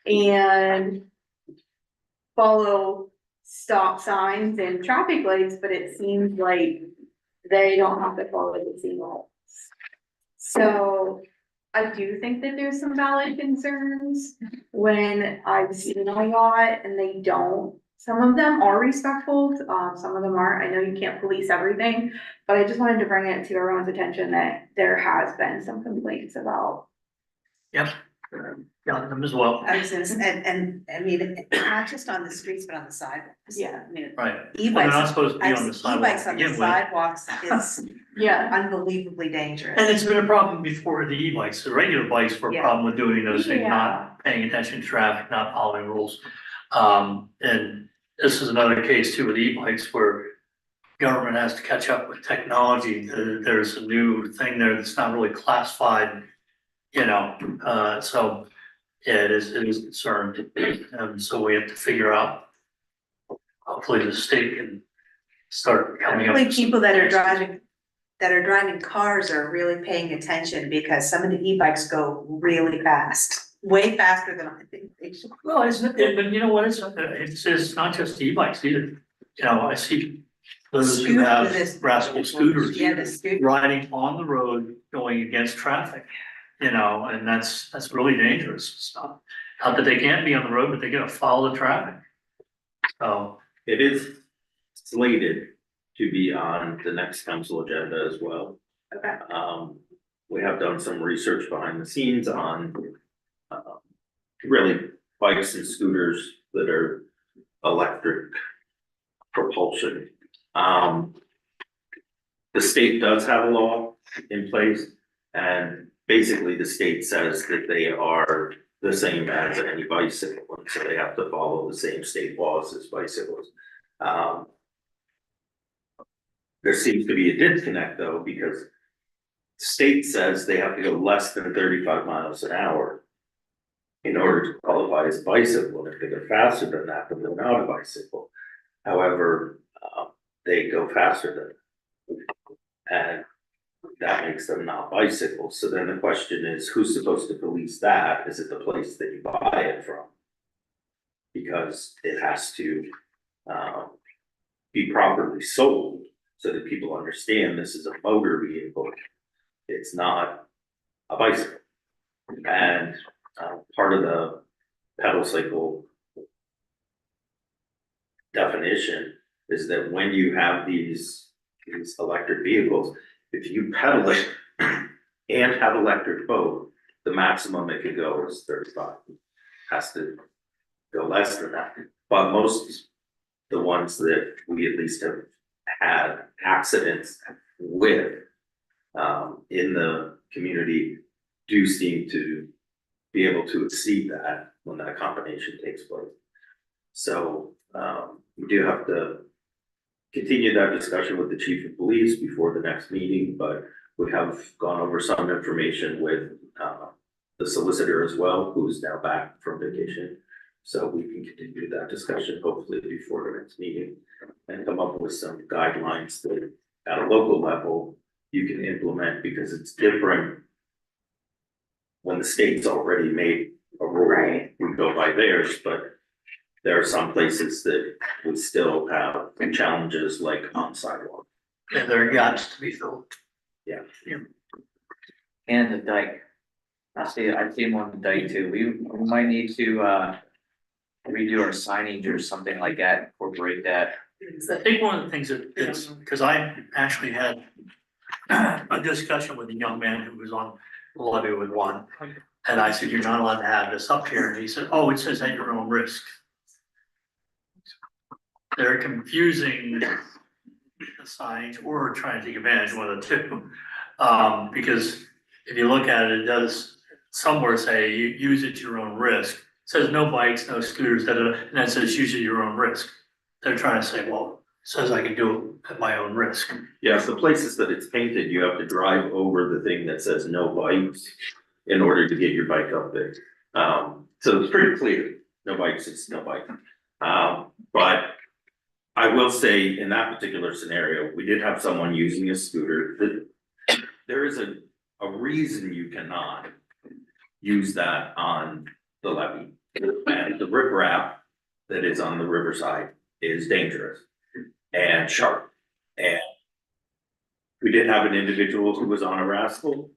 and follow stop signs and traffic lights, but it seems like they don't have to follow the same rules. So I do think that there's some valid concerns when I've seen a lot and they don't. Some of them are respectful, some of them aren't. I know you can't police everything, but I just wanted to bring it to everyone's attention that there has been some complaints about. Yep. Got them as well. I was gonna say, and I mean, not just on the streets, but on the sidewalks. Yeah. I mean, Right. Well, they're e-bikes, not supposed to be on the e-bikes sidewalk on to the begin with. sidewalks is Yeah. unbelievably dangerous. And it's been a problem before the e-bikes. The regular bikes were a Yeah. problem with doing those things, Yeah. not paying attention to traffic, not following rules. And this is another case too with e-bikes where government has to catch up with technology. There's a new thing there that's not really classified, so yeah, it is concerned. And so we have to figure out, hopefully the state can start coming up. Hopefully with some people that are things. driving cars are really paying attention because some of the e-bikes go really fast, way faster than I think they should. Well, but you know what, it's not just e-bikes either. I see those who have rascal scooters Yeah, the scooter. riding on the road going against traffic, and that's really dangerous stuff. Not that they can't be on the road, but they gotta follow the traffic. So, It is slated to be on the next council agenda as well. Okay. We have done some research behind the scenes on really bikes and scooters that are electric propulsion. The state does have a law in place, and basically the state says that they are the same as any bicycle, and so they have to follow the same state laws as bicycles. There seems to be a disconnect though, because the state says they have to go less than 35 miles an hour in order to qualify as a bicycle, and if they go faster than that, then they're not a bicycle. However, they go faster than that, and that makes them not bicycles. So then the question is, who's supposed to police that? Is it the place that you buy it from? Because it has to be properly sold so that people understand this is a motor vehicle. It's not a bicycle. And part of the pedal cycle definition is that when you have these electric vehicles, if you pedal it and have electric both, the maximum it can go is 35. Has to go less than that. But most, the ones that we at least have had accidents with in the community do seem to be able to exceed that when that combination takes place. So we do have to continue that discussion with the chief of police before the next meeting, but we have gone over some information with the solicitor as well, who is now back from vacation. So we can continue that discussion hopefully before the next meeting and come up with some guidelines that at a local level you can implement, because it's different when the state's already made a rule. Right. We go by theirs, but there are some places that we still have challenges like on sidewalk. yeah, there are gaps to be filled. Yeah. And the dike. I see more on the dike too. We might need to redo our signage or something like that, incorporate that. I think one of the things that it's, because I actually had a discussion with a young man who was on the levy with one. And I said, you're not allowed to have this up here. And he said, oh, it says at your own risk. They're confusing the signage or trying to take advantage of one of the two. Because if you look at it, it does somewhere say you use it at your own risk. says no bikes, no scooters, and then says use at your own risk. They're trying to say, well, it says I can do it at my own risk. Yes, the places that it's painted, you have to drive over the thing that says no bikes in order to get your bike up there. So it's pretty clear, no bikes, it's no bike. But I will say in that particular scenario, we did have someone using a scooter that there is a reason you cannot use that on the levee. And the riprap that is on the riverside is dangerous and sharp. And we did have an individual who was on a rascal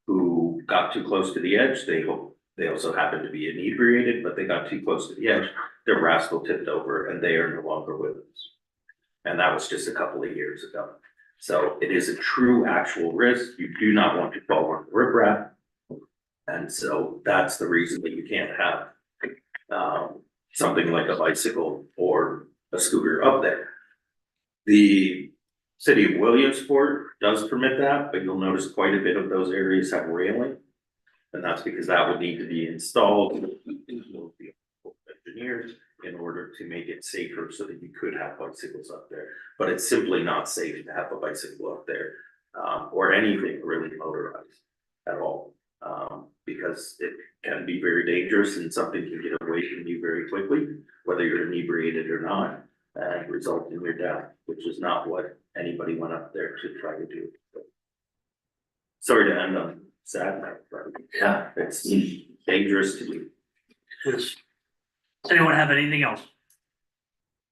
who got too close to the edge. They also happened to be inebriated, but they got too close to the edge. Their rascal tipped over and they are no longer with us. And that was just a couple of years ago. So it is a true actual risk. You do not want to fall on the riprap. And so that's the reason that you can't have something like a bicycle or a scooter up there. The city of Williamsport does permit that, but you'll notice quite a bit of those areas have railing. And that's because that would need to be installed with the engineers in order to make it safer so that you could have bicycles up there. But it's simply not safe to have a bicycle up there, or anything really motorized at all. Because it can be very dangerous and something can get away from you very quickly, whether you're inebriated or not, and result in your death, which is not what anybody went up there to try to do. Sorry to end on sad note, but Yeah. it's dangerous to do. Does anyone have anything else?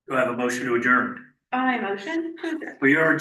Do I have a motion to adjourn? I motion. We are